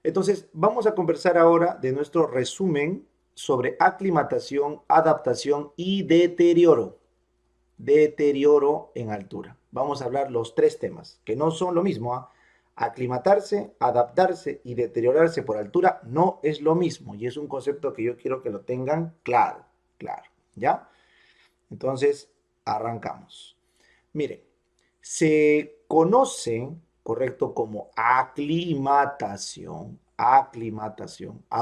Entonces, vamos a conversar ahora de nuestro resumen sobre aclimatación, adaptación y deterioro. Deterioro en altura. Vamos a hablar los tres temas, que no son lo mismo. ¿Ah? Aclimatarse, adaptarse y deteriorarse por altura no es lo mismo. Y es un concepto que yo quiero que lo tengan claro, claro. ¿Ya? Entonces, arrancamos. Miren, se conoce, correcto, como aclimatación a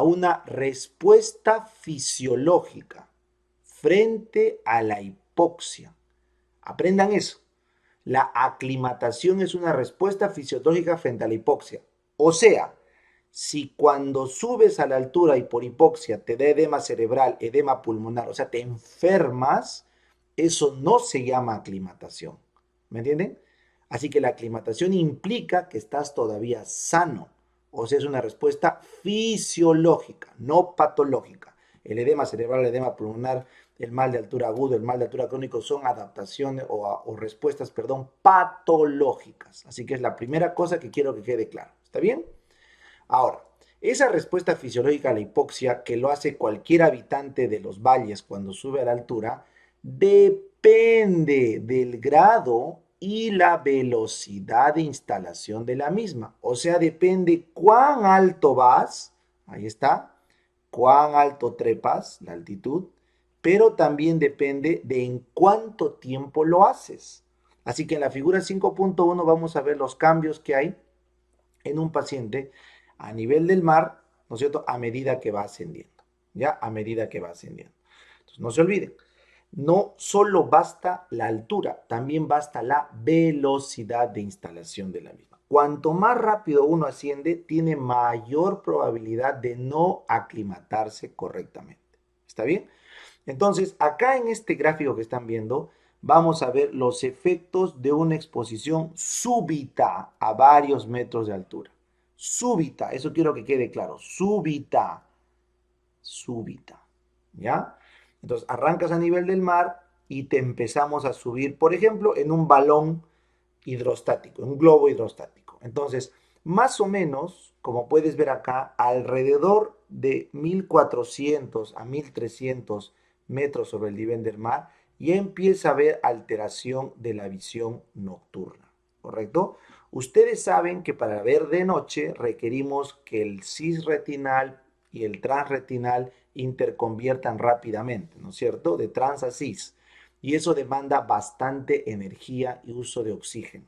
una respuesta fisiológica frente a la hipoxia. Aprendan eso. La aclimatación es una respuesta fisiológica frente a la hipoxia. O sea, si cuando subes a la altura y por hipoxia te da edema cerebral, edema pulmonar, o sea, te enfermas, eso no se llama aclimatación. ¿Me entienden? Así que la aclimatación implica que estás todavía sano. O sea, es una respuesta fisiológica, no patológica. El edema cerebral, el edema pulmonar, el mal de altura agudo, el mal de altura crónico son adaptaciones o respuestas, perdón, patológicas. Así que es la primera cosa que quiero que quede claro. ¿Está bien? Ahora, esa respuesta fisiológica a la hipoxia que lo hace cualquier habitante de los valles cuando sube a la altura, depende del grado y la velocidad de instalación de la misma. O sea, depende cuán alto vas, ahí está, cuán alto trepas, la altitud, pero también depende de en cuánto tiempo lo haces. Así que en la figura 5.1 vamos a ver los cambios que hay en un paciente a nivel del mar, ¿no es cierto?, a medida que va ascendiendo, ¿ya? A medida que va ascendiendo. Entonces, no se olviden, no solo basta la altura, también basta la velocidad de instalación de la misma. Cuanto más rápido uno asciende, tiene mayor probabilidad de no aclimatarse correctamente. ¿Está bien? Entonces, acá en este gráfico que están viendo, vamos a ver los efectos de una exposición súbita a varios metros de altura. Súbita, eso quiero que quede claro. Súbita, súbita. ¿Ya? Entonces, arrancas a nivel del mar y te empezamos a subir, por ejemplo, en un balón hidrostático, un globo hidrostático. Entonces, más o menos, como puedes ver acá, alrededor de 1400 a 1300 metros sobre el nivel del mar, ya empieza a haber alteración de la visión nocturna, ¿correcto? Ustedes saben que para ver de noche requerimos que el cisretinal y el transretinal interconviertan rápidamente, ¿no es cierto? De trans a cis. Y eso demanda bastante energía y uso de oxígeno.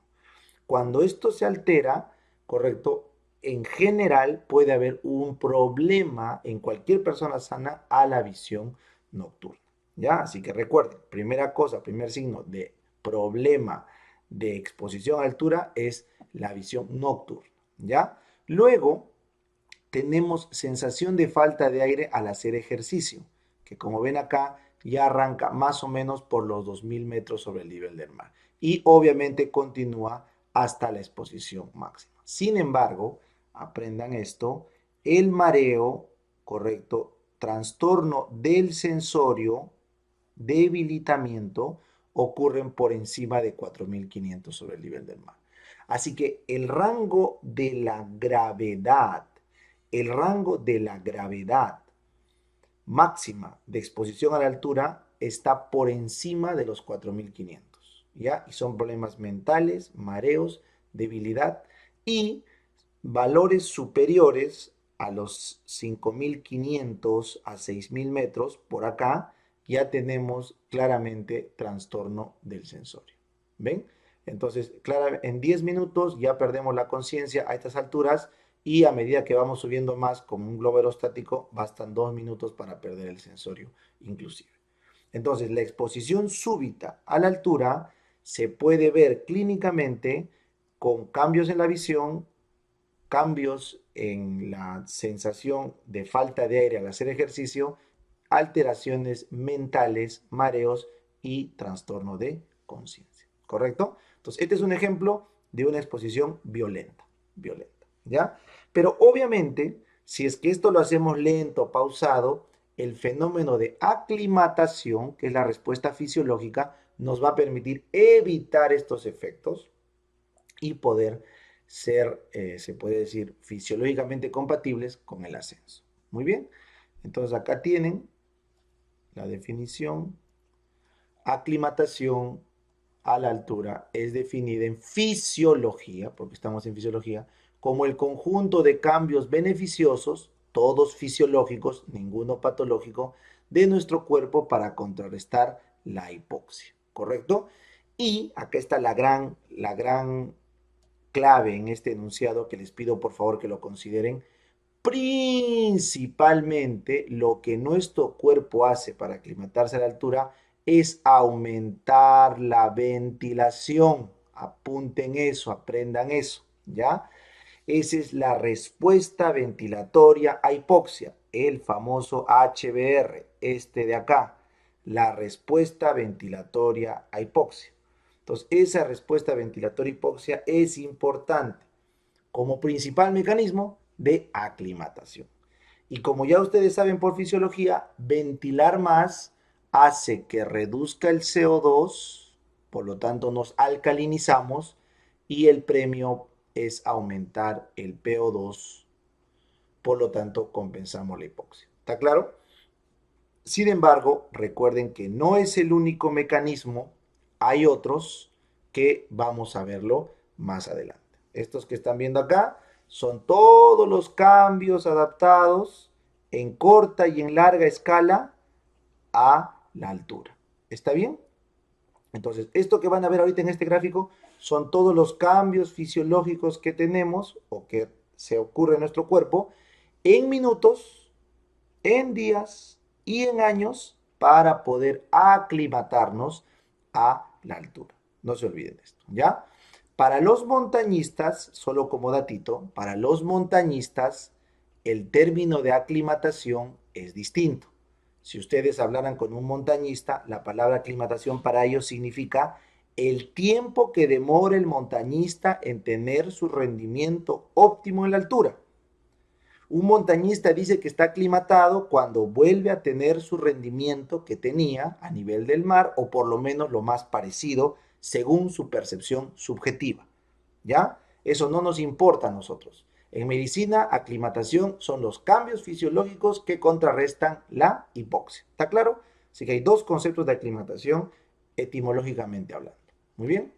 Cuando esto se altera, correcto, en general puede haber un problema en cualquier persona sana a la visión nocturna. ¿Ya? Así que recuerden, primera cosa, primer signo de problema de exposición a altura es la visión nocturna. ¿Ya? Luego tenemos sensación de falta de aire al hacer ejercicio, que como ven acá ya arranca más o menos por los 2000 metros sobre el nivel del mar y obviamente continúa hasta la exposición máxima. Sin embargo, aprendan esto, el mareo, correcto, trastorno del sensorio, debilitamiento, ocurren por encima de 4500 sobre el nivel del mar. Así que el rango de la gravedad máxima de exposición a la altura está por encima de los 4500, ¿ya? Y son problemas mentales, mareos, debilidad y valores superiores a los 5500 a 6000 metros por acá, ya tenemos claramente trastorno del sensorio. ¿Ven? Entonces, claro, en 10 minutos ya perdemos la conciencia a estas alturas y a medida que vamos subiendo más como un globo aerostático, bastan 2 minutos para perder el sensorio inclusive. Entonces, la exposición súbita a la altura se puede ver clínicamente con cambios en la visión, cambios en la sensación de falta de aire al hacer ejercicio, alteraciones mentales, mareos y trastorno de conciencia. ¿Correcto? Entonces, este es un ejemplo de una exposición violenta, ¿ya? Pero obviamente, si es que esto lo hacemos lento, pausado, el fenómeno de aclimatación, que es la respuesta fisiológica, nos va a permitir evitar estos efectos y poder ser, se puede decir, fisiológicamente compatibles con el ascenso. Muy bien, entonces acá tienen la definición. Aclimatación a la altura es definida en fisiología, porque estamos en fisiología, como el conjunto de cambios beneficiosos, todos fisiológicos, ninguno patológico, de nuestro cuerpo para contrarrestar la hipoxia, ¿correcto? Y acá está la gran clave en este enunciado que les pido por favor que lo consideren. Principalmente lo que nuestro cuerpo hace para aclimatarse a la altura es aumentar la ventilación. Apunten eso, aprendan eso, ¿ya? Esa es la respuesta ventilatoria a hipoxia, el famoso HBR, este de acá, la respuesta ventilatoria a hipoxia. Entonces, esa respuesta ventilatoria a hipoxia es importante como principal mecanismo de aclimatación. Y como ya ustedes saben por fisiología, ventilar más hace que reduzca el CO2, por lo tanto nos alcalinizamos y el premio es aumentar el PO2, por lo tanto compensamos la hipoxia. ¿Está claro? Sin embargo, recuerden que no es el único mecanismo, hay otros que vamos a verlo más adelante. Estos que están viendo acá son todos los cambios adaptados en corta y en larga escala a la altura. ¿Está bien? Entonces, esto que van a ver ahorita en este gráfico son todos los cambios fisiológicos que tenemos o que se ocurre en nuestro cuerpo en minutos, en días y en años para poder aclimatarnos a la altura. No se olviden esto, ¿ya? Para los montañistas, solo como datito, para los montañistas el término de aclimatación es distinto. Si ustedes hablaran con un montañista, la palabra aclimatación para ellos significa el tiempo que demora el montañista en tener su rendimiento óptimo en la altura. Un montañista dice que está aclimatado cuando vuelve a tener su rendimiento que tenía a nivel del mar o por lo menos lo más parecido según su percepción subjetiva. ¿Ya? Eso no nos importa a nosotros. En medicina, aclimatación son los cambios fisiológicos que contrarrestan la hipoxia. ¿Está claro? Así que hay dos conceptos de aclimatación etimológicamente hablando. Muy bien.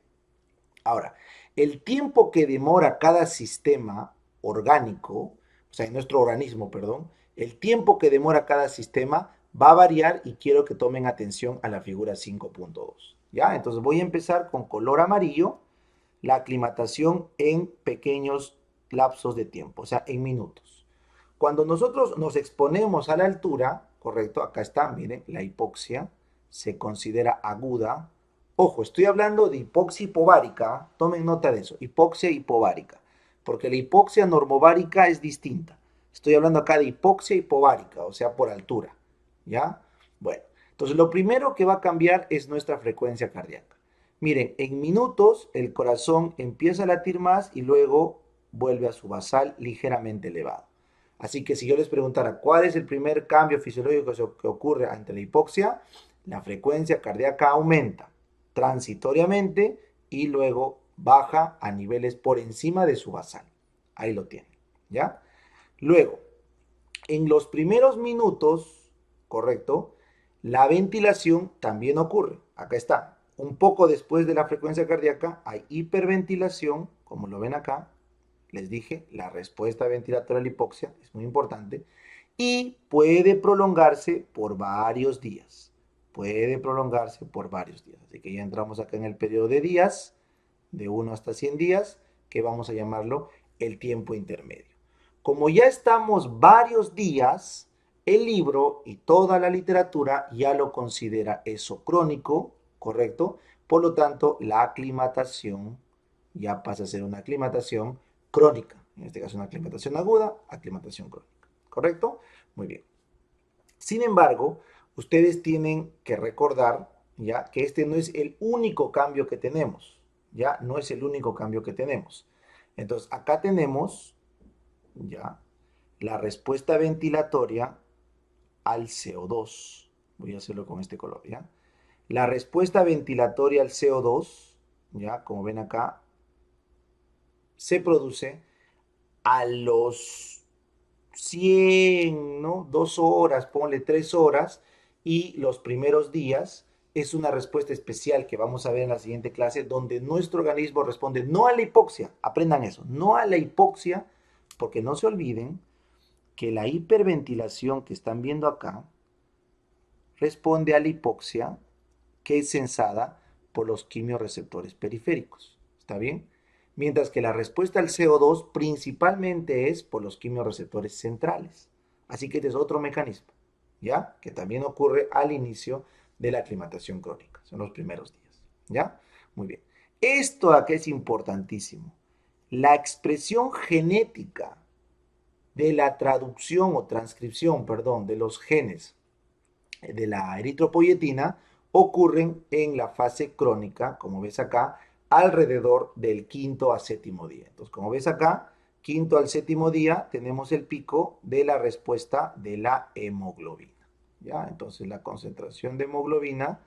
Ahora, el tiempo que demora cada sistema orgánico, o sea, en nuestro organismo, perdón, el tiempo que demora cada sistema va a variar y quiero que tomen atención a la figura 5.2. ¿Ya? Entonces voy a empezar con color amarillo, la aclimatación en pequeños lapsos de tiempo, o sea, en minutos. Cuando nosotros nos exponemos a la altura, correcto, acá está, miren, la hipoxia se considera aguda. Ojo, estoy hablando de hipoxia hipovárica, tomen nota de eso, hipoxia hipovárica, porque la hipoxia normovárica es distinta. Estoy hablando acá de hipoxia hipovárica, o sea, por altura, ¿ya? Bueno, entonces lo primero que va a cambiar es nuestra frecuencia cardíaca. Miren, en minutos el corazón empieza a latir más y luego vuelve a su basal ligeramente elevado. Así que si yo les preguntara cuál es el primer cambio fisiológico que ocurre ante la hipoxia, la frecuencia cardíaca aumenta transitoriamente y luego baja a niveles por encima de su basal. Ahí lo tienen, ¿ya? Luego, en los primeros minutos, correcto, la ventilación también ocurre. Acá está. Un poco después de la frecuencia cardíaca hay hiperventilación, como lo ven acá. Les dije, la respuesta ventilatoria a la hipoxia es muy importante y puede prolongarse por varios días. Puede prolongarse por varios días. Así que ya entramos acá en el periodo de días, de 1 hasta 100 días, que vamos a llamarlo el tiempo intermedio. Como ya estamos varios días, el libro y toda la literatura ya lo considera eso crónico, ¿correcto? Por lo tanto, la aclimatación ya pasa a ser una aclimatación crónica. En este caso, una aclimatación aguda, aclimatación crónica, ¿correcto? Muy bien. Sin embargo, ustedes tienen que recordar ya que este no es el único cambio que tenemos, ya no es el único cambio que tenemos. Entonces, acá tenemos ya la respuesta ventilatoria al CO2. Voy a hacerlo con este color, ¿ya? La respuesta ventilatoria al CO2, ya, como ven acá, se produce a los 100, ¿no? 2 horas, ponle 3 horas, y los primeros días es una respuesta especial que vamos a ver en la siguiente clase, donde nuestro organismo responde no a la hipoxia, aprendan eso, no a la hipoxia, porque no se olviden que la hiperventilación que están viendo acá responde a la hipoxia que es sensada por los quimiorreceptores periféricos. ¿Está bien? Mientras que la respuesta al CO2 principalmente es por los quimiorreceptores centrales. Así que este es otro mecanismo, ¿ya? Que también ocurre al inicio de la aclimatación crónica. Son los primeros días, ¿ya? Muy bien. Esto aquí es importantísimo. La expresión genética de la traducción o transcripción, perdón, de los genes de la eritropoyetina ocurren en la fase crónica, como ves acá, alrededor del quinto a séptimo día. Entonces, como ves acá, quinto al séptimo día tenemos el pico de la respuesta de la hemoglobina. ¿Ya? Entonces, la concentración de hemoglobina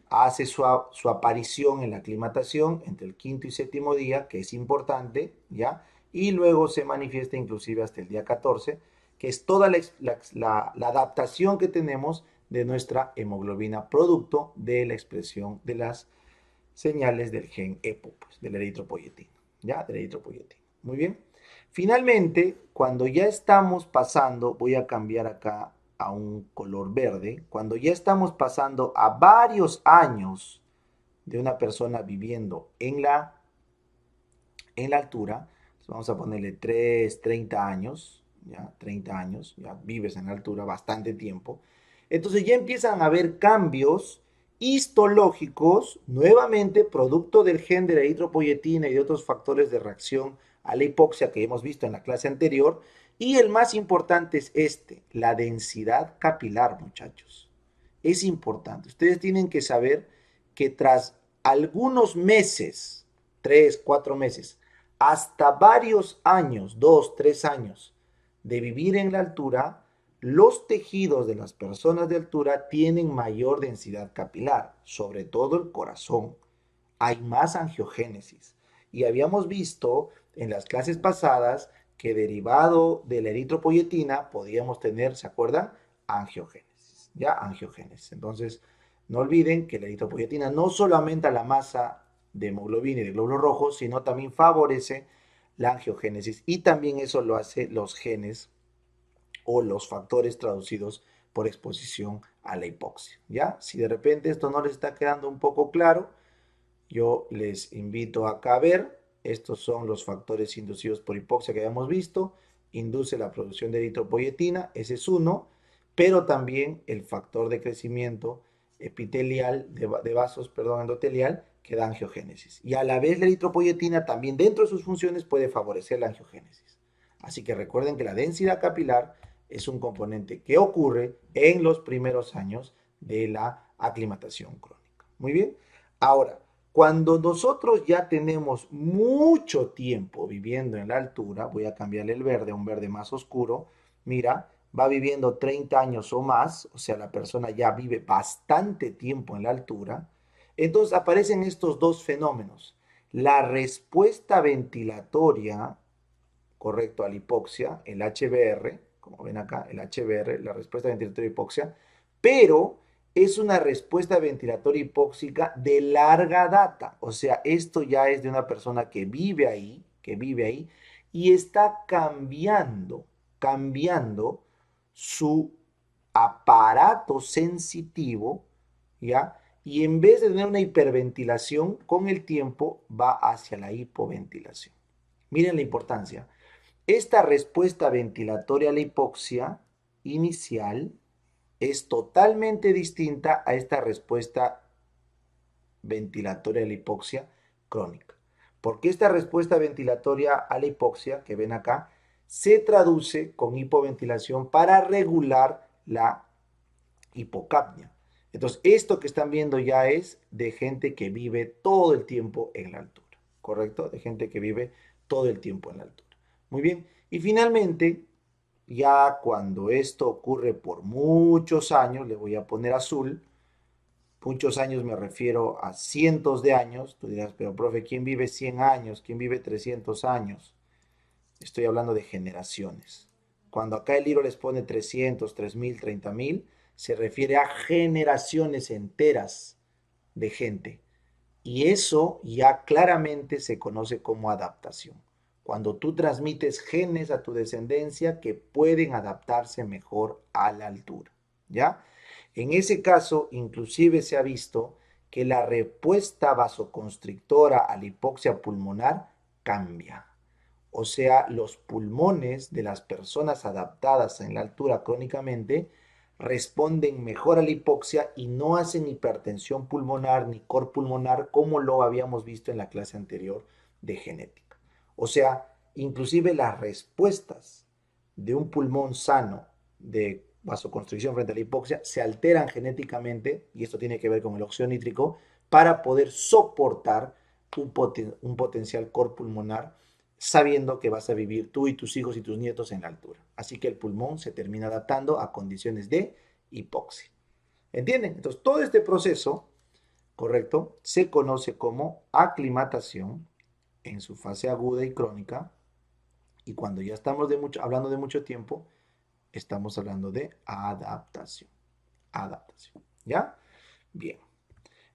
hace su aparición en la aclimatación entre el quinto y séptimo día, que es importante, ¿ya? Y luego se manifiesta inclusive hasta el día 14, que es toda la adaptación que tenemos de nuestra hemoglobina, producto de la expresión de las señales del gen EPO, pues, de la eritropoyetina, ¿ya? De la eritropoyetina. Muy bien. Finalmente, cuando ya estamos pasando, voy a cambiar acá a un color verde, cuando ya estamos pasando a varios años de una persona viviendo en la altura, vamos a ponerle 30 años, ya 30 años, ya vives en la altura bastante tiempo, entonces ya empiezan a haber cambios histológicos, nuevamente producto del gen de la eritropoyetina y de otros factores de reacción a la hipoxia que hemos visto en la clase anterior, y el más importante es la densidad capilar, muchachos. Es importante. Ustedes tienen que saber que tras algunos meses, 3, 4 meses, hasta varios años, 2, 3 años de vivir en la altura, los tejidos de las personas de altura tienen mayor densidad capilar, sobre todo el corazón. Hay más angiogénesis. Y habíamos visto en las clases pasadas que derivado de la eritropoyetina podíamos tener, ¿se acuerdan? Angiogénesis. ¿Ya? Angiogénesis. Entonces, no olviden que la eritropoyetina no solo aumenta la masa de hemoglobina y de glóbulos rojos, sino también favorece la angiogénesis. Y también eso lo hace los genes o los factores traducidos por exposición a la hipoxia. ¿Ya? Si de repente esto no les está quedando un poco claro, yo les invito acá a ver, estos son los factores inducidos por hipoxia que habíamos visto, induce la producción de eritropoyetina, ese es uno, pero también el factor de crecimiento epitelial, de vasos, perdón, endotelial, que da angiogénesis. Y a la vez la eritropoyetina también dentro de sus funciones puede favorecer la angiogénesis. Así que recuerden que la densidad capilar es un componente que ocurre en los primeros años de la aclimatación crónica. Muy bien. Ahora, cuando nosotros ya tenemos mucho tiempo viviendo en la altura, voy a cambiarle el verde a un verde más oscuro, mira, va viviendo 30 años o más, o sea, la persona ya vive bastante tiempo en la altura, entonces aparecen estos dos fenómenos. La respuesta ventilatoria, correcto, a la hipoxia, el HBR, como ven acá, el HBR, la respuesta ventilatoria a hipoxia, pero es una respuesta ventilatoria hipóxica de larga data. O sea, esto ya es de una persona que vive ahí y está cambiando su aparato sensitivo, ¿ya? Y en vez de tener una hiperventilación, con el tiempo va hacia la hipoventilación. Miren la importancia. Esta respuesta ventilatoria a la hipoxia inicial es totalmente distinta a esta respuesta ventilatoria a la hipoxia crónica. Porque esta respuesta ventilatoria a la hipoxia, que ven acá, se traduce con hipoventilación para regular la hipocapnia. Entonces, esto que están viendo ya es de gente que vive todo el tiempo en la altura, ¿correcto? De gente que vive todo el tiempo en la altura. Muy bien. Y finalmente, ya cuando esto ocurre por muchos años, le voy a poner azul, Muchos años me refiero a cientos de años. Tú dirás, pero profe, ¿quién vive 100 años? ¿Quién vive 300 años? Estoy hablando de generaciones. Cuando acá el libro les pone 300, 3000, 30.000, se refiere a generaciones enteras de gente. Y eso ya claramente se conoce como adaptación. Cuando tú transmites genes a tu descendencia que pueden adaptarse mejor a la altura. ¿Ya? En ese caso, inclusive se ha visto que la respuesta vasoconstrictora a la hipoxia pulmonar cambia. O sea, los pulmones de las personas adaptadas en la altura crónicamente responden mejor a la hipoxia y no hacen hipertensión pulmonar ni cor pulmonar como lo habíamos visto en la clase anterior de genética. O sea, inclusive las respuestas de un pulmón sano de vasoconstricción frente a la hipoxia se alteran genéticamente, y esto tiene que ver con el óxido nítrico, para poder soportar un potencial cor pulmonar sabiendo que vas a vivir tú y tus hijos y tus nietos en la altura. Así que el pulmón se termina adaptando a condiciones de hipoxia. ¿Entienden? Entonces, todo este proceso, correcto, se conoce como aclimatación en su fase aguda y crónica. Y cuando ya estamos hablando de mucho tiempo, estamos hablando de adaptación. Adaptación. ¿Ya? Bien.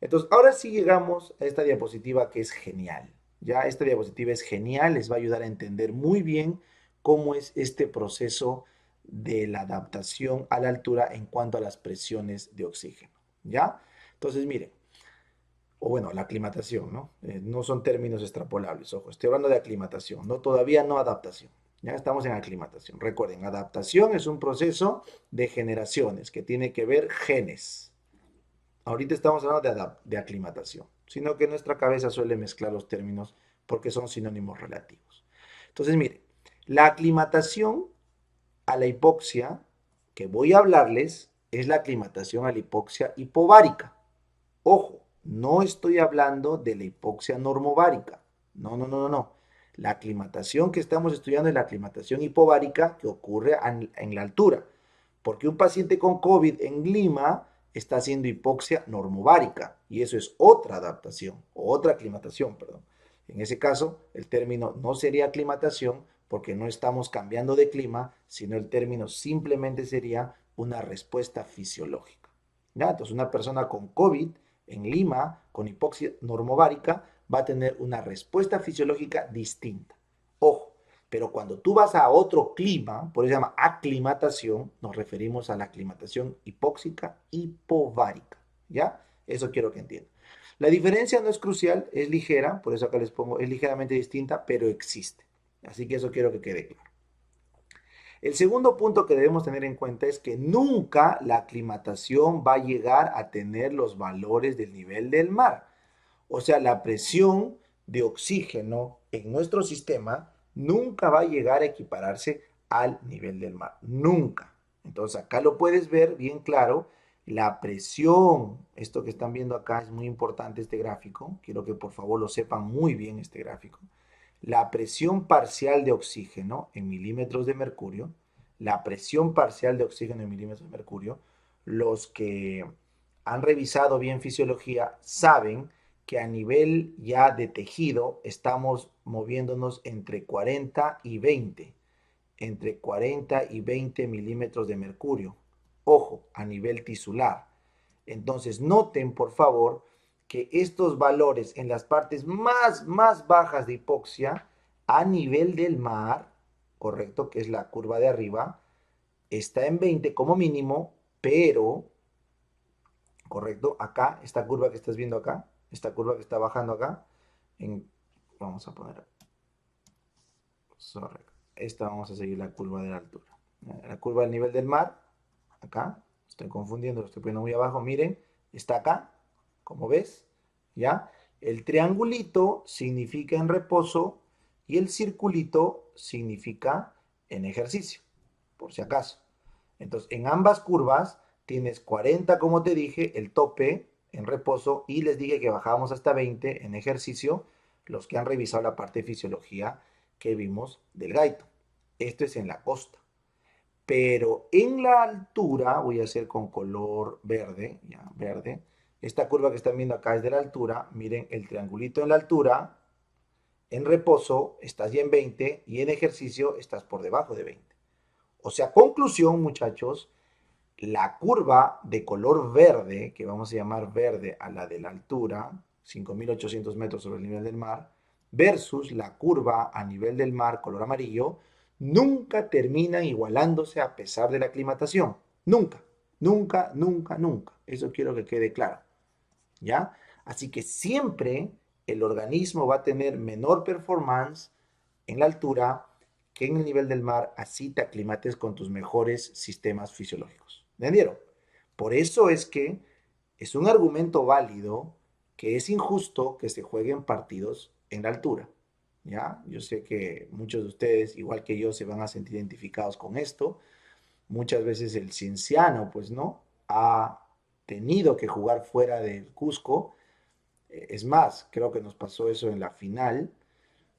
Entonces, ahora sí llegamos a esta diapositiva que es genial. Ya esta diapositiva es genial, les va a ayudar a entender muy bien cómo es este proceso de la adaptación a la altura en cuanto a las presiones de oxígeno. ¿Ya? Entonces, miren, o bueno, la aclimatación, ¿no? No son términos extrapolables, ojo, estoy hablando de aclimatación, no todavía no adaptación. Ya estamos en aclimatación. Recuerden, adaptación es un proceso de generaciones que tiene que ver genes. Ahorita estamos hablando de aclimatación, sino que nuestra cabeza suele mezclar los términos porque son sinónimos relativos. Entonces, mire, la aclimatación a la hipoxia que voy a hablarles es la aclimatación a la hipoxia hipovárica. Ojo, no estoy hablando de la hipoxia normovárica. No, no, no, no, no. La aclimatación que estamos estudiando es la aclimatación hipovárica que ocurre en la altura. Porque un paciente con COVID en Lima está haciendo hipoxia normovárica y eso es otra adaptación o otra aclimatación, perdón. En ese caso, el término no sería aclimatación porque no estamos cambiando de clima, sino el término simplemente sería una respuesta fisiológica. ¿Ya? Entonces, una persona con COVID en Lima, con hipoxia normovárica, va a tener una respuesta fisiológica distinta. Ojo, pero cuando tú vas a otro clima, por eso se llama aclimatación, nos referimos a la aclimatación hipóxica hipovárica. ¿Ya? Eso quiero que entiendan. La diferencia no es crucial, es ligera, por eso acá les pongo, es ligeramente distinta, pero existe. Así que eso quiero que quede claro. El segundo punto que debemos tener en cuenta es que nunca la aclimatación va a llegar a tener los valores del nivel del mar. O sea, la presión de oxígeno en nuestro sistema nunca va a llegar a equipararse al nivel del mar. Nunca. Entonces acá lo puedes ver bien claro. La presión, esto que están viendo acá es muy importante este gráfico. Quiero que por favor lo sepan muy bien este gráfico. La presión parcial de oxígeno en milímetros de mercurio, la presión parcial de oxígeno en milímetros de mercurio, los que han revisado bien fisiología saben que a nivel ya de tejido estamos moviéndonos entre 40 y 20, entre 40 y 20 milímetros de mercurio. Ojo, a nivel tisular. Entonces, noten por favor que estos valores en las partes más bajas de hipoxia a nivel del mar, correcto, que es la curva de arriba, está en 20 como mínimo, pero, correcto, acá, esta curva que estás viendo acá, esta curva que está bajando acá, vamos a poner, sorry, esta vamos a seguir la curva de la altura. La curva del nivel del mar, acá, estoy confundiendo, lo estoy poniendo muy abajo, miren, está acá, como ves, ¿ya? El triangulito significa en reposo y el circulito significa en ejercicio, por si acaso. Entonces, en ambas curvas tienes 40, como te dije, el tope en reposo y les dije que bajábamos hasta 20 en ejercicio, los que han revisado la parte de fisiología que vimos del gaito. Esto es en la costa. Pero en la altura, voy a hacer con color verde, ya, verde, Esta curva que están viendo acá es de la altura. Miren el triangulito en la altura. En reposo estás ya en 20 y en ejercicio estás por debajo de 20. O sea, conclusión, muchachos, la curva de color verde, que vamos a llamar verde a la de la altura, 5.800 metros sobre el nivel del mar, versus la curva a nivel del mar, color amarillo, nunca terminan igualándose a pesar de la aclimatación. Nunca, nunca, nunca, nunca. Eso quiero que quede claro. ¿Ya? Así que siempre el organismo va a tener menor performance en la altura que en el nivel del mar, así te aclimates con tus mejores sistemas fisiológicos. ¿Entendieron? Por eso es que es un argumento válido que es injusto que se jueguen partidos en la altura. ¿Ya? Yo sé que muchos de ustedes, igual que yo, se van a sentir identificados con esto. Muchas veces el cienciano, pues no, ha tenido que jugar fuera del Cusco. Es más, creo que nos pasó eso en la final.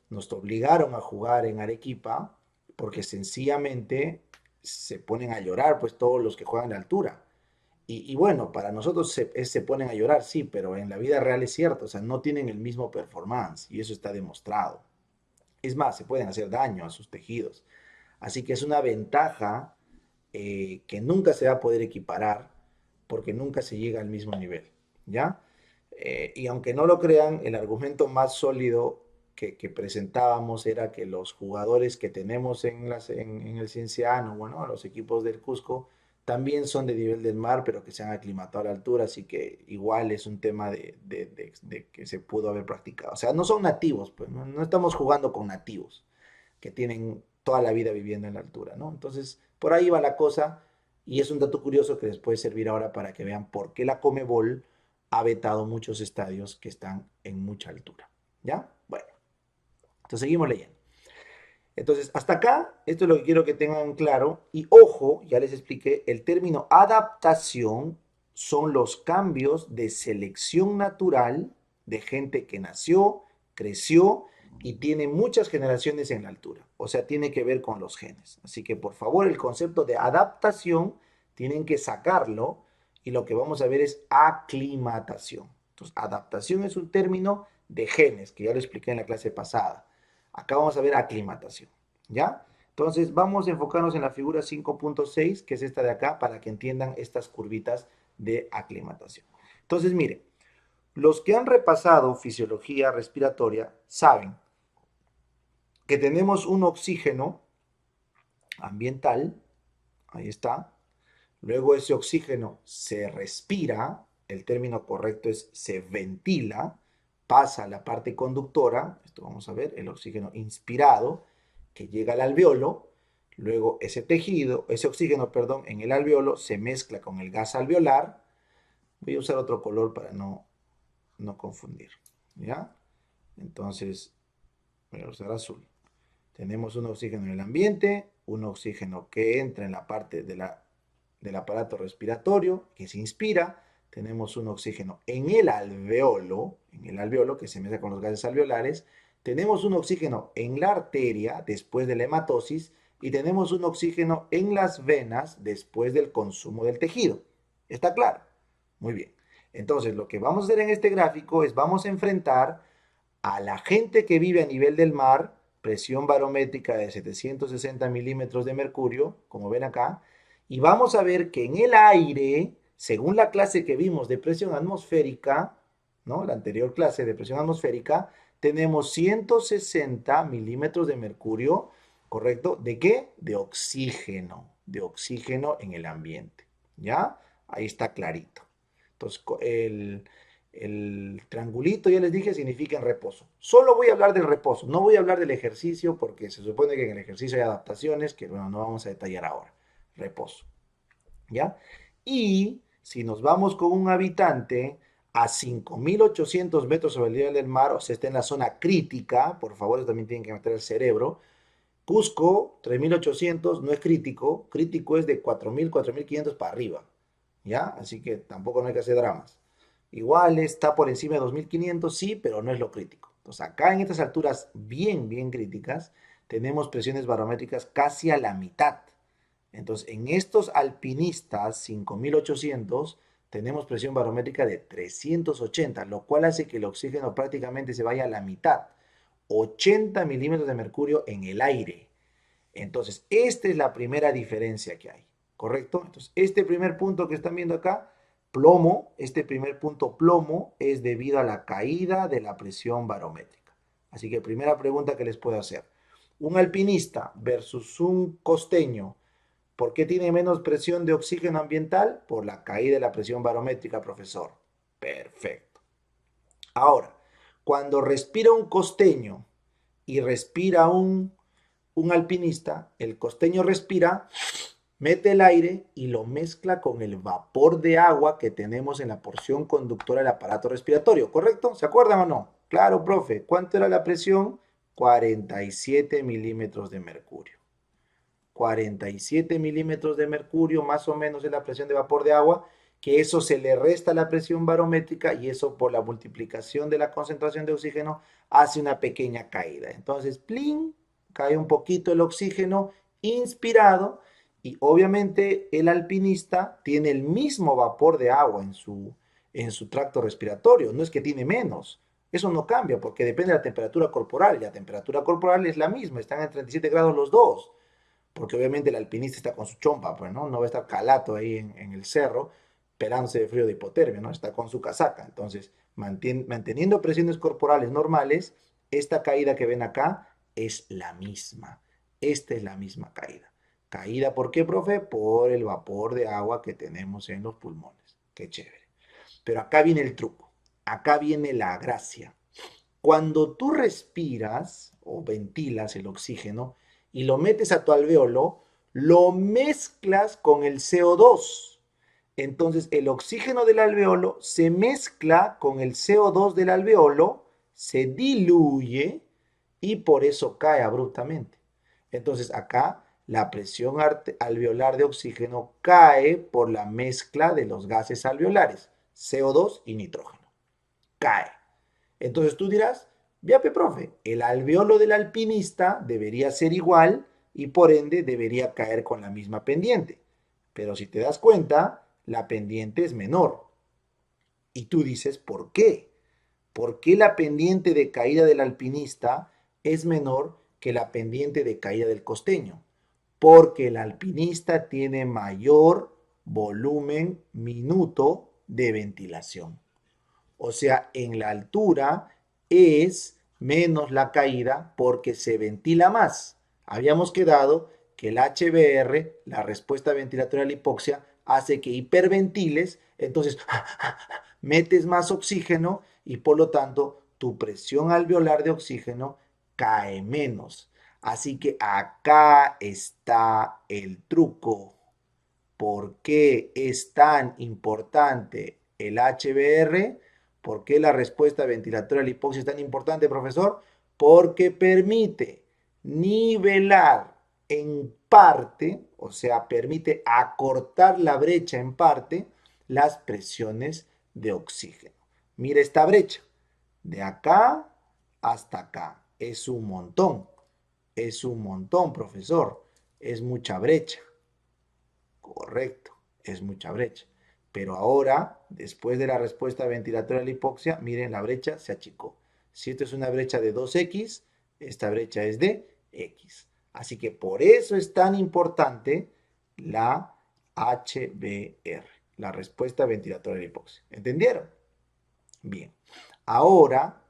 Nos obligaron a jugar en Arequipa porque sencillamente se ponen a llorar, pues todos los que juegan a altura. Y bueno, para nosotros se ponen a llorar, sí, pero en la vida real es cierto, o sea, no tienen el mismo performance y eso está demostrado. Es más, se pueden hacer daño a sus tejidos. Así que es una ventaja que nunca se va a poder equiparar porque nunca se llega al mismo nivel, ¿ya? Y aunque no lo crean, el argumento más sólido que presentábamos era que los jugadores que tenemos en el Cienciano, bueno, los equipos del Cusco, también son de nivel del mar, pero que se han aclimatado a la altura, así que igual es un tema de que se pudo haber practicado. O sea, no son nativos, pues no estamos jugando con nativos que tienen toda la vida viviendo en la altura, ¿no? Entonces, por ahí va la cosa y es un dato curioso que les puede servir ahora para que vean por qué la Comebol ha vetado muchos estadios que están en mucha altura, ¿ya? Bueno, entonces seguimos leyendo. Entonces, hasta acá, esto es lo que quiero que tengan claro. Y ojo, ya les expliqué, el término adaptación son los cambios de selección natural de gente que nació, creció y tiene muchas generaciones en la altura. O sea, tiene que ver con los genes. Así que, por favor, el concepto de adaptación tienen que sacarlo y lo que vamos a ver es aclimatación. Entonces, adaptación es un término de genes, que ya lo expliqué en la clase pasada. Acá vamos a ver aclimatación, ¿ya? Entonces vamos a enfocarnos en la figura 5.6, que es esta de acá, para que entiendan estas curvitas de aclimatación. Entonces, miren, los que han repasado fisiología respiratoria saben que tenemos un oxígeno ambiental, ahí está, luego ese oxígeno se respira, el término correcto es se ventila, pasa a la parte conductora, esto vamos a ver, el oxígeno inspirado, que llega al alveolo, luego ese tejido, ese oxígeno, perdón, en el alveolo se mezcla con el gas alveolar, voy a usar otro color para no confundir, ¿ya? Entonces, voy a usar azul. Tenemos un oxígeno en el ambiente, un oxígeno que entra en la parte del aparato respiratorio, que se inspira. Tenemos un oxígeno en el alveolo que se mezcla con los gases alveolares. Tenemos un oxígeno en la arteria después de la hematosis y tenemos un oxígeno en las venas después del consumo del tejido. ¿Está claro? Muy bien. Entonces, lo que vamos a hacer en este gráfico es vamos a enfrentar a la gente que vive a nivel del mar, presión barométrica de 760 milímetros de mercurio, como ven acá, y vamos a ver que en el aire, según la clase que vimos de presión atmosférica, ¿no? La anterior clase de presión atmosférica, tenemos 160 milímetros de mercurio, ¿correcto? ¿De qué? De oxígeno en el ambiente, ¿ya? Ahí está clarito. Entonces, el triangulito, ya les dije, significa en reposo. Solo voy a hablar del reposo, no voy a hablar del ejercicio porque se supone que en el ejercicio hay adaptaciones que, bueno, no vamos a detallar ahora. Reposo, ¿ya? Y si nos vamos con un habitante a 5.800 metros sobre el nivel del mar, o sea, está en la zona crítica, por favor, eso también tienen que meter el cerebro. Cusco, 3.800, no es crítico, crítico es de 4.000, 4.500 para arriba, ¿ya? Así que tampoco no hay que hacer dramas. Igual está por encima de 2.500, sí, pero no es lo crítico. Entonces, acá en estas alturas bien, bien críticas, tenemos presiones barométricas casi a la mitad. Entonces, en estos alpinistas 5.800 tenemos presión barométrica de 380, lo cual hace que el oxígeno prácticamente se vaya a la mitad. 80 milímetros de mercurio en el aire. Entonces, esta es la primera diferencia que hay, ¿correcto? Entonces, este primer punto que están viendo acá, plomo, este primer punto plomo es debido a la caída de la presión barométrica. Así que primera pregunta que les puedo hacer. Un alpinista versus un costeño, ¿por qué tiene menos presión de oxígeno ambiental? Por la caída de la presión barométrica, profesor. Perfecto. Ahora, cuando respira un costeño y respira un alpinista, el costeño respira, mete el aire y lo mezcla con el vapor de agua que tenemos en la porción conductora del aparato respiratorio, ¿correcto? ¿Se acuerdan o no? Claro, profe. ¿Cuánto era la presión? 47 milímetros de mercurio. 47 milímetros de mercurio, más o menos es la presión de vapor de agua, que eso se le resta a la presión barométrica y eso por la multiplicación de la concentración de oxígeno hace una pequeña caída. Entonces, plin, cae un poquito el oxígeno inspirado y obviamente el alpinista tiene el mismo vapor de agua en su tracto respiratorio, no es que tiene menos. Eso no cambia porque depende de la temperatura corporal y la temperatura corporal es la misma, están en 37 grados los dos porque obviamente el alpinista está con su chompa, pues, ¿no? No va a estar calato ahí en el cerro, pelándose de frío de hipotermia, ¿no? Está con su casaca. Entonces, manteniendo presiones corporales normales, esta caída que ven acá es la misma. Esta es la misma caída. ¿Caída por qué, profe? Por el vapor de agua que tenemos en los pulmones. Qué chévere. Pero acá viene el truco. Acá viene la gracia. Cuando tú respiras o ventilas el oxígeno y lo metes a tu alveolo, lo mezclas con el CO2. Entonces el oxígeno del alveolo se mezcla con el CO2 del alveolo, se diluye y por eso cae abruptamente. Entonces acá la presión alveolar de oxígeno cae por la mezcla de los gases alveolares, CO2 y nitrógeno. Cae. Entonces tú dirás, ya, profe, el alveolo del alpinista debería ser igual y por ende debería caer con la misma pendiente. Pero si te das cuenta, la pendiente es menor. Y tú dices, ¿por qué? ¿Por qué la pendiente de caída del alpinista es menor que la pendiente de caída del costeño? Porque el alpinista tiene mayor volumen minuto de ventilación. O sea, en la altura es menos la caída porque se ventila más. Habíamos quedado que el HBR, la respuesta ventilatoria a la hipoxia, hace que hiperventiles, entonces metes más oxígeno y por lo tanto tu presión alveolar de oxígeno cae menos. Así que acá está el truco. ¿Por qué es tan importante el HBR? ¿Por qué la respuesta ventilatoria a la hipoxia es tan importante, profesor? Porque permite nivelar en parte, o sea, permite acortar la brecha en parte, las presiones de oxígeno. Mira esta brecha, de acá hasta acá. Es un montón, profesor. Es mucha brecha. Correcto, es mucha brecha. Pero ahora, después de la respuesta ventilatoria a la hipoxia, miren, la brecha se achicó. Si esto es una brecha de 2x, esta brecha es de x. Así que por eso es tan importante la HBR, la respuesta ventilatoria a la hipoxia. ¿Entendieron? Bien. Ahora,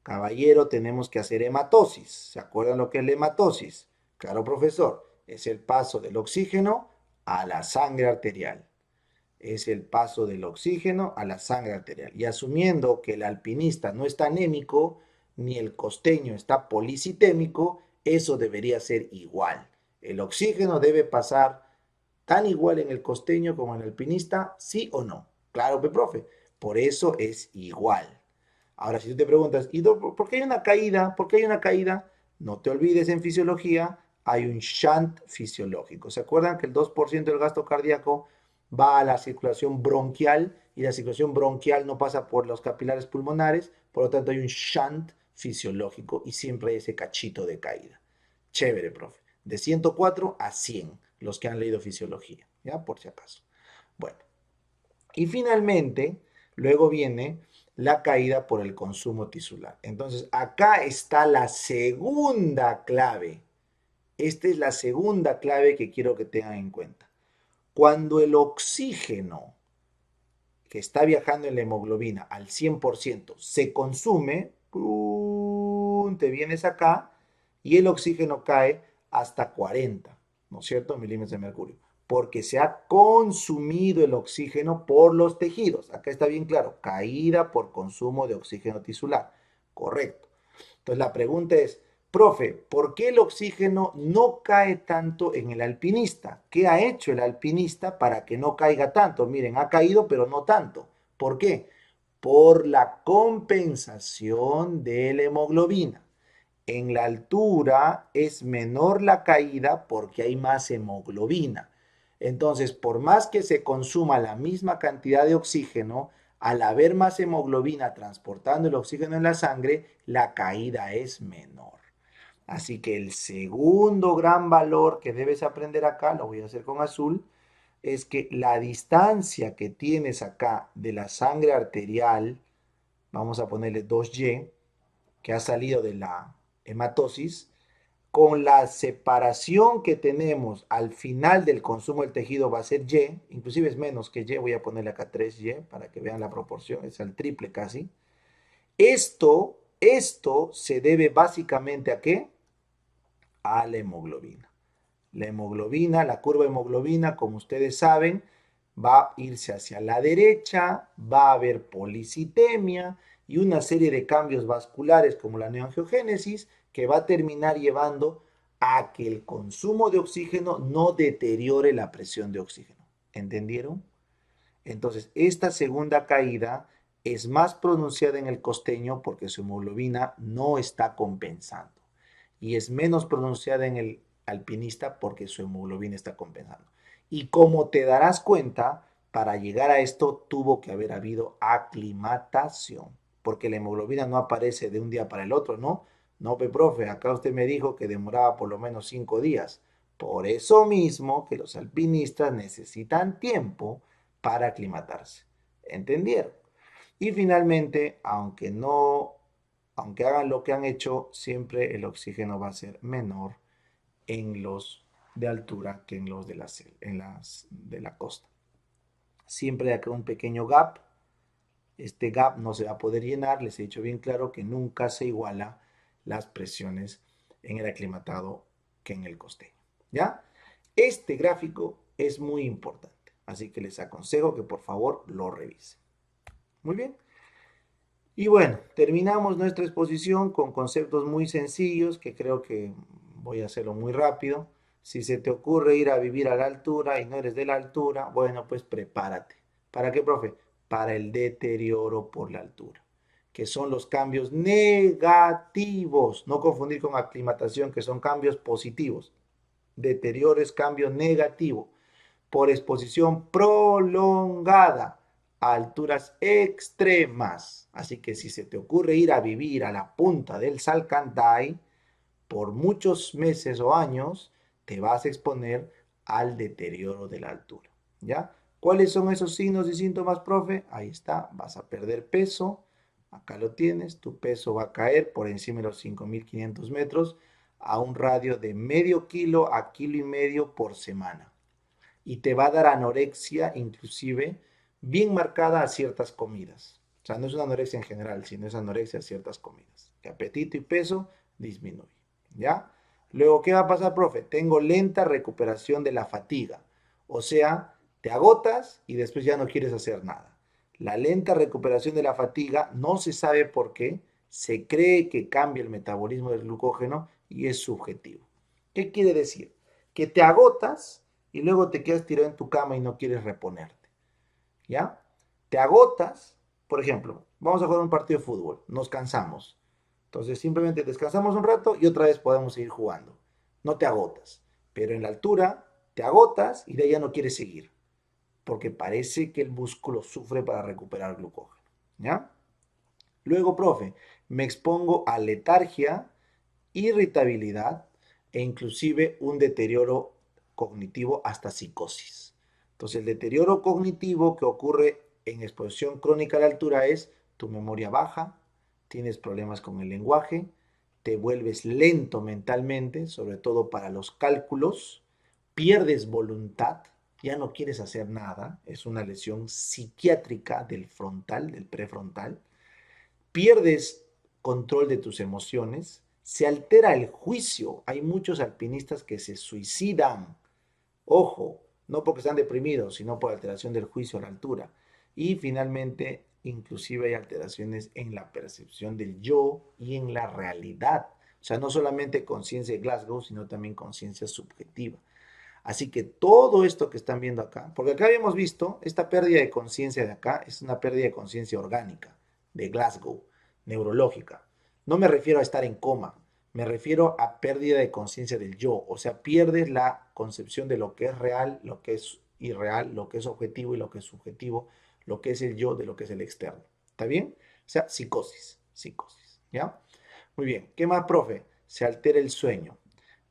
caballero, tenemos que hacer hematosis. ¿Se acuerdan lo que es la hematosis? Claro, profesor. Es el paso del oxígeno a la sangre arterial. Es el paso del oxígeno a la sangre arterial. Y asumiendo que el alpinista no está anémico, ni el costeño está policitémico, eso debería ser igual. El oxígeno debe pasar tan igual en el costeño como en el alpinista, ¿sí o no? Claro, profe. Por eso es igual. Ahora, si tú te preguntas, ¿y por qué hay una caída? ¿Por qué hay una caída? No te olvides, en fisiología hay un shunt fisiológico. ¿Se acuerdan que el 2% del gasto cardíaco va a la circulación bronquial y la circulación bronquial no pasa por los capilares pulmonares? Por lo tanto, hay un shunt fisiológico y siempre hay ese cachito de caída. Chévere, profe. De 104 a 100, los que han leído fisiología, ¿ya? Por si acaso. Bueno, Y finalmente, luego viene la caída por el consumo tisular. Entonces, acá está la segunda clave. Esta es la segunda clave que quiero que tengan en cuenta. Cuando el oxígeno que está viajando en la hemoglobina al 100% se consume, ¡pum!, te vienes acá y el oxígeno cae hasta 40, ¿no es cierto?, milímetros de mercurio, porque se ha consumido el oxígeno por los tejidos. Acá está bien claro, caída por consumo de oxígeno tisular. Correcto. Entonces la pregunta es, profe, ¿por qué el oxígeno no cae tanto en el alpinista? ¿Qué ha hecho el alpinista para que no caiga tanto? Miren, ha caído, pero no tanto. ¿Por qué? Por la compensación de la hemoglobina. En la altura es menor la caída porque hay más hemoglobina. Entonces, por más que se consuma la misma cantidad de oxígeno, al haber más hemoglobina transportando el oxígeno en la sangre, la caída es menor. Así que el segundo gran valor que debes aprender acá, lo voy a hacer con azul, es que la distancia que tienes acá de la sangre arterial, vamos a ponerle 2Y, que ha salido de la hematosis, con la separación que tenemos al final del consumo del tejido va a ser Y, inclusive es menos que Y, voy a ponerle acá 3Y para que vean la proporción, es al triple casi. Esto se debe básicamente ¿a qué? A la hemoglobina. La hemoglobina, la curva de hemoglobina, como ustedes saben, va a irse hacia la derecha, va a haber policitemia y una serie de cambios vasculares como la neoangiogénesis que va a terminar llevando a que el consumo de oxígeno no deteriore la presión de oxígeno. ¿Entendieron? Entonces, esta segunda caída es más pronunciada en el costeño porque su hemoglobina no está compensando. Y es menos pronunciada en el alpinista porque su hemoglobina está compensando. Y como te darás cuenta, para llegar a esto tuvo que haber habido aclimatación, porque la hemoglobina no aparece de un día para el otro, ¿no? No, profe, acá usted me dijo que demoraba por lo menos 5 días. Por eso mismo que los alpinistas necesitan tiempo para aclimatarse. ¿Entendieron? Y finalmente, aunque hagan lo que han hecho, siempre el oxígeno va a ser menor en los de altura que en los de la costa. Siempre hay acá un pequeño gap. Este gap no se va a poder llenar. Les he dicho bien claro que nunca se iguala las presiones en el aclimatado que en el costeño. ¿Ya? Este gráfico es muy importante, así que les aconsejo que por favor lo revisen. Muy bien. Y bueno, terminamos nuestra exposición con conceptos muy sencillos que creo que voy a hacerlo muy rápido. Si se te ocurre ir a vivir a la altura y no eres de la altura, bueno, pues prepárate. ¿Para qué, profe? Para el deterioro por la altura, que son los cambios negativos. No confundir con aclimatación, que son cambios positivos. Deterioro es cambio negativo por exposición prolongada a alturas extremas. Así que si se te ocurre ir a vivir a la punta del Salcantay, por muchos meses o años te vas a exponer al deterioro de la altura. ¿Ya? ¿Cuáles son esos signos y síntomas, profe? Ahí está, vas a perder peso. Acá lo tienes, tu peso va a caer por encima de los 5.500 metros a un radio de medio kilo a kilo y medio por semana y te va a dar anorexia inclusive bien marcada a ciertas comidas. O sea, no es una anorexia en general, sino es anorexia a ciertas comidas. Que apetito y peso disminuye. ¿Ya? Luego, ¿qué va a pasar, profe? Tengo lenta recuperación de la fatiga. O sea, te agotas y después ya no quieres hacer nada. La lenta recuperación de la fatiga no se sabe por qué. Se cree que cambia el metabolismo del glucógeno y es subjetivo. ¿Qué quiere decir? Que te agotas y luego te quedas tirado en tu cama y no quieres reponerte. ¿Ya? Te agotas, por ejemplo, vamos a jugar un partido de fútbol, nos cansamos. Entonces simplemente descansamos un rato y otra vez podemos seguir jugando. No te agotas, pero en la altura te agotas y de ahí ya no quieres seguir, porque parece que el músculo sufre para recuperar glucógeno. ¿Ya? Luego, profe, me expongo a letargia, irritabilidad e inclusive un deterioro cognitivo hasta psicosis. Entonces, el deterioro cognitivo que ocurre en exposición crónica a la altura es tu memoria baja, tienes problemas con el lenguaje, te vuelves lento mentalmente, sobre todo para los cálculos, pierdes voluntad, ya no quieres hacer nada, es una lesión psiquiátrica del frontal, del prefrontal, pierdes control de tus emociones, se altera el juicio, hay muchos alpinistas que se suicidan, ojo, no porque están deprimidos, sino por alteración del juicio a la altura. Y finalmente, inclusive hay alteraciones en la percepción del yo y en la realidad. O sea, no solamente conciencia de Glasgow, sino también conciencia subjetiva. Así que todo esto que están viendo acá, porque acá habíamos visto, esta pérdida de conciencia de acá es una pérdida de conciencia orgánica, de Glasgow, neurológica. No me refiero a estar en coma, me refiero a pérdida de conciencia del yo, o sea, pierdes la concepción de lo que es real, lo que es irreal, lo que es objetivo y lo que es subjetivo, lo que es el yo de lo que es el externo. ¿Está bien? O sea, psicosis, psicosis, ¿ya? Muy bien, ¿qué más, profe? Se altera el sueño,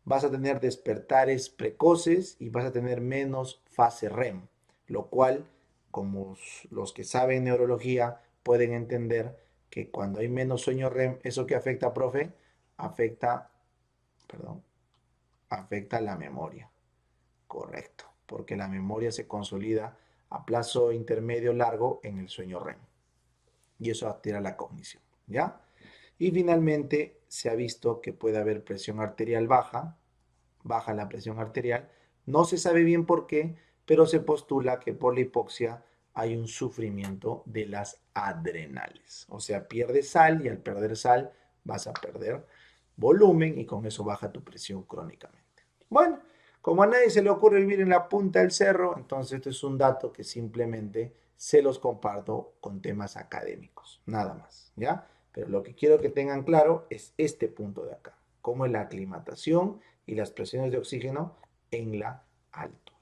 vas a tener despertares precoces y vas a tener menos fase REM, lo cual, como los que saben neurología pueden entender que cuando hay menos sueño REM, ¿eso qué afecta, profe? Afecta, perdón, afecta la memoria, correcto, porque la memoria se consolida a plazo intermedio largo en el sueño REM y eso altera la cognición, ¿ya? Y finalmente se ha visto que puede haber presión arterial baja, baja la presión arterial. No se sabe bien por qué, pero se postula que por la hipoxia hay un sufrimiento de las adrenales. O sea, pierdes sal y al perder sal vas a perder volumen y con eso baja tu presión crónicamente. Bueno, como a nadie se le ocurre vivir en la punta del cerro, entonces esto es un dato que simplemente se los comparto con temas académicos, nada más, ¿ya? Pero lo que quiero que tengan claro es este punto de acá, cómo es la aclimatación y las presiones de oxígeno en la altura.